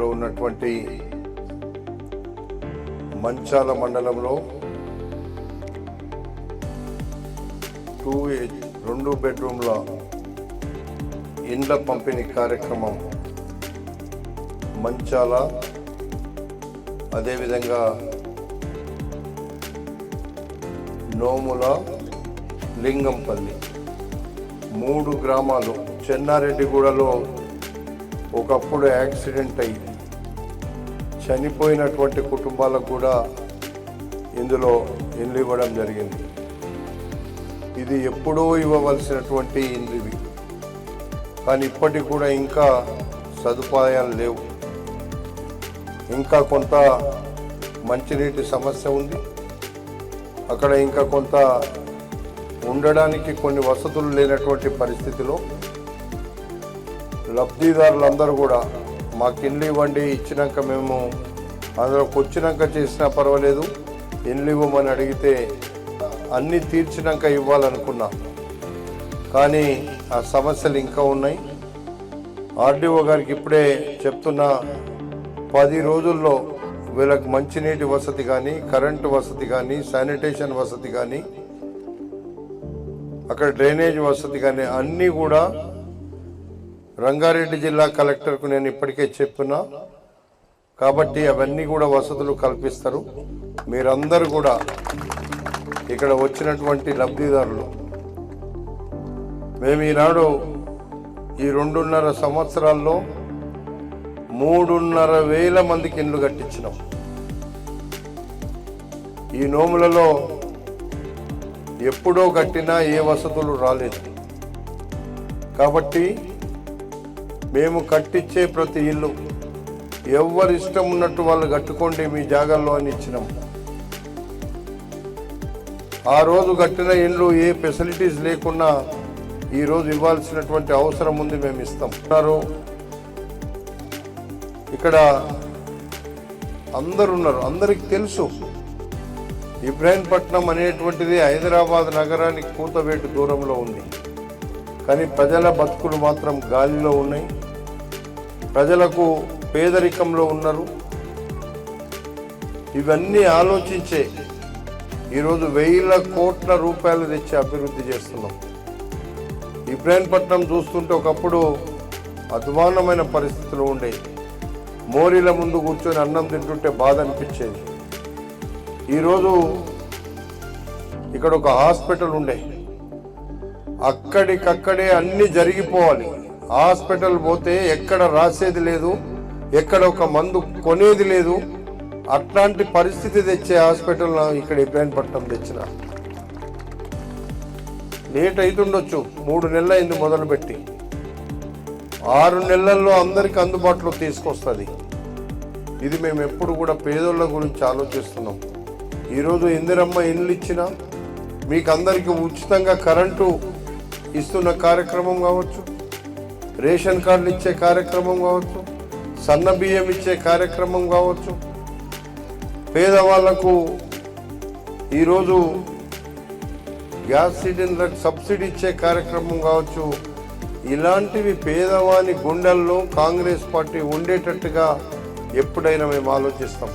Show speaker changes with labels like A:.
A: పరిధిలో ఉన్నటువంటి మంచాల మండలంలో 2 బెడ్రూమ్ల ఇండ్ల పంపిణీ కార్యక్రమం మంచాల, అదేవిధంగా నోముల, లింగంపల్లి 3 గ్రామాలు. చెన్నారెడ్డిగూడలో ఒకప్పుడు యాక్సిడెంట్ అయ్యి చనిపోయినటువంటి కుటుంబాలకు కూడా ఇందులో ఇండ్లు ఇవ్వడం జరిగింది. ఇది ఎప్పుడో ఇవ్వవలసినటువంటి ఇండ్లు ఇవి, కానీ ఇప్పటికి కూడా ఇంకా సదుపాయాలు లేవు. ఇంకా కొంత మంచినీటి సమస్య ఉంది. అక్కడ ఇంకా కొంత ఉండడానికి కొన్ని వసతులు లేనటువంటి పరిస్థితిలో లబ్ధిదారులందరూ కూడా మాకు ఇండ్లు ఇవ్వండి, ఇచ్చినాక మేము అందులోకి వచ్చినాక చేసినా పర్వాలేదు, ఇండ్లు ఇవ్వమని అడిగితే అన్నీ తీర్చినాక ఇవ్వాలనుకున్నా. కానీ ఆ సమస్యలు ఇంకా ఉన్నాయి. ఆర్డీఓ గారికి ఇప్పుడే చెప్తున్నా, 10 రోజుల్లో వీళ్ళకి మంచినీటి వసతి కానీ, కరెంటు వసతి కానీ, శానిటేషన్ వసతి కానీ, అక్కడ డ్రైనేజ్ వసతి కానీ అన్నీ కూడా రంగారెడ్డి జిల్లా కలెక్టర్కు నేను ఇప్పటికే చెప్తున్నా. కాబట్టి అవన్నీ కూడా వసతులు కల్పిస్తారు. మీరందరూ కూడా ఇక్కడ వచ్చినటువంటి లబ్ధిదారులు, మేము ఈనాడు ఈ 2.5 సంవత్సరాల్లో 3,500 మందికి ఇండ్లు కట్టించినాం. ఈ నోములలో ఎప్పుడో కట్టినా ఏ వసతులు రాలేదు. కాబట్టి మేము కట్టించే ప్రతి ఇల్లు ఎవరి ఇష్టం ఉన్నట్టు వాళ్ళు కట్టుకోండి మీ జాగాల్లో అని ఇచ్చినాం. ఆ రోజు కట్టిన ఇండ్లు ఏ ఫెసిలిటీస్ లేకున్నా ఈరోజు ఇవ్వాల్సినటువంటి అవసరం ఉంది, మేము ఇస్తాం. ఇక్కడ అందరు ఉన్నారు, అందరికి తెలుసు ఇబ్రాహీంపట్నం అనేటువంటిది హైదరాబాద్ నగరానికి కూతవేటు దూరంలో ఉంది. కానీ ప్రజల బతుకులు మాత్రం గాలిలో ఉన్నాయి. ప్రజలకు పేదరికంలో ఉన్నారు. ఇవన్నీ ఆలోచించే ఈరోజు 1,000 కోట్ల రూపాయలు తెచ్చి అభివృద్ధి చేస్తున్నాం. ఇబ్రాహీంపట్నం చూస్తుంటే ఒకప్పుడు అధ్వాన్నమైన పరిస్థితులు ఉండే. మోరీల ముందు కూర్చొని అన్నం తింటుంటే బాధ అనిపించేది. ఈరోజు ఇక్కడ ఒక హాస్పిటల్ ఉండే, అక్కడికక్కడే అన్నీ జరిగిపోవాలి. హాస్పిటల్ పోతే ఎక్కడ రాసేది లేదు, ఎక్కడ ఒక మందు కొనేది లేదు. అట్లాంటి పరిస్థితి తెచ్చే హాస్పిటల్ ఇక్కడ ఇబ్రాహీంపట్నం తెచ్చిన. లేట్ అవుతుండొచ్చు, 3 నెలలు అయింది మొదలుపెట్టి. 6 నెలల్లో అందరికీ అందుబాటులో తీసుకొస్తుంది. ఇది మేము ఎప్పుడు కూడా పేదోళ్ళ గురించి ఆలోచిస్తున్నాం. ఈరోజు ఇందిరమ్మ ఇండ్లు ఇచ్చిన, మీకు అందరికీ ఉచితంగా కరెంటు ఇస్తున్న కార్యక్రమం కావచ్చు, రేషన్ కార్డులు ఇచ్చే కార్యక్రమం కావచ్చు, సన్న బియ్యం ఇచ్చే కార్యక్రమం కావచ్చు, పేదవాళ్లకు ఈరోజు గ్యాస్ సిలిండర్ సబ్సిడీ ఇచ్చే కార్యక్రమం కావచ్చు. ఇలాంటివి పేదవాని గుండెల్లో కాంగ్రెస్ పార్టీ ఉండేటట్టుగా ఎప్పుడైనా మేము ఆలోచిస్తాం.